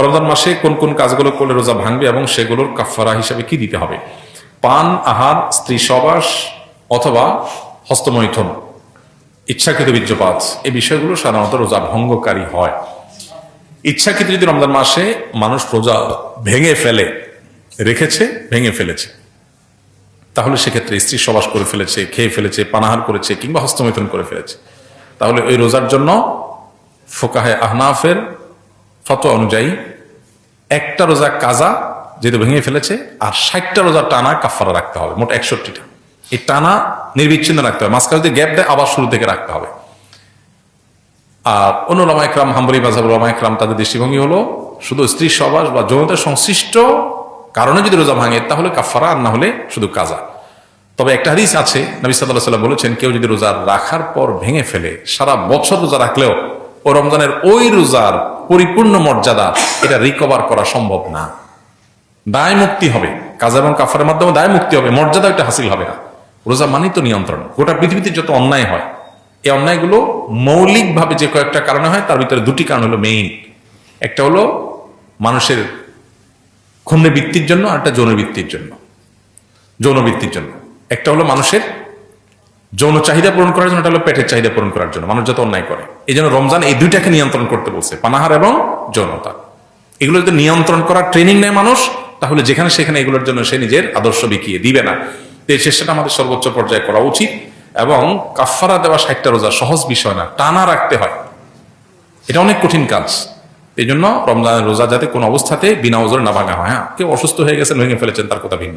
রমজান মাসে কোন কোন কাজগুলো করলে রোজা ভাঙবে এবং সেগুলোর কাফারা হিসাবে কি দিতে হবে? পান, আহার, স্ত্রী সবাস অথবা হস্তমৈথুন, ইচ্ছাকৃত বীর্যপাত, এই বিষয়গুলো সাধারণত রোজা ভঙ্গকারী হয়। ইচ্ছাকৃত যদি রমজান মাসে মানুষ রোজা ভেঙে ফেলে, রেখেছে ভেঙে ফেলেছে, তাহলে সেক্ষেত্রে স্ত্রী সবাস করে ফেলেছে, খেয়ে ফেলেছে, পানাহার করেছে কিংবা হস্তমৈথুন করে ফেলেছে, তাহলে ওই রোজার জন্য ফোকাহে আহনাফের ফতোয়া অনুযায়ী একটা রোজা কাজা যেহেতু ভেঙে ফেলেছে, আর 60টা রোজা টানা কাফারা রাখতে হবে, মোট 61টা। এই টানা নির্বিচ্ছিন্ন রাখতে হবে, মাঝখানে যদি গ্যাপ দেয় আবার শুরু থেকে রাখতে হবে। আর অন্য ওলামা ইকরাম, হাম্বলী মাযহাবের ওলামা ইকরাম, তাদের দৃষ্টিভঙ্গি হলো শুধু স্ত্রী সবাস বা যৌনতা সংশ্লিষ্ট কারণে যদি রোজা ভাঙে তাহলে কাফারা, আর না হলে শুধু কাজা। তবে একটা হাদিস আছে, নবী সাল্লাল্লাহু আলাইহি ওয়াসাল্লাম বলেছেন, কেউ যদি রোজা রাখার পর ভেঙে ফেলে, সারা বছর রোজা রাখলেও ও রমজানের ওই রোজার পরিপূর্ণ মর্যাদা এটা রিকভার করা সম্ভব না। দায় মুক্তি হবে, কাজা এবং কাফারের মাধ্যমে দায় মুক্তি হবে, মর্যাদা এটা হাসিল হবে না। রোজা মানেই তো নিয়ন্ত্রণ। গোটা পৃথিবীতে যত অন্যায় হয়, এই অন্যায়গুলো মৌলিকভাবে যে কয়েকটা কারণে হয়, তার ভিতরে দুটি কারণ হলো মেইন। একটা হলো মানুষের ক্ষুণ্ণ বৃত্তির জন্য, আর একটা যৌন বৃত্তির জন্য। যৌন বৃত্তির জন্য একটা হলো মানুষের যৌন চাহিদা পূরণ করার জন্য, এটা হলো পেটের চাহিদা পূরণ করার জন্য মানুষ যত অন্যায় করে। এই জন্য রমজান এই দুইটাকে নিয়ন্ত্রণ করতে বলছে, পানাহার এবং যৌনতা। এগুলো যদি নিয়ন্ত্রণ করার ট্রেনিং নেয় মানুষ, তাহলে যেখানে সেখানে এগুলোর জন্য সে নিজের আদর্শ বিকিয়ে দিবে না। এই চেষ্টাটা আমাদের সর্বোচ্চ পর্যায়ে করা উচিত। এবং কাফারা দেওয়া 60টা রোজা সহজ বিষয় না, টানা রাখতে হয়, এটা অনেক কঠিন কাজ। এই জন্য রমজানের রোজা যাতে কোনো অবস্থাতে বিনা ওজরে না ভাঙা হয়। হ্যাঁ, কেউ অসুস্থ হয়ে গেছেন, ভেঙে ফেলেছেন, তার কথা ভিন্ন।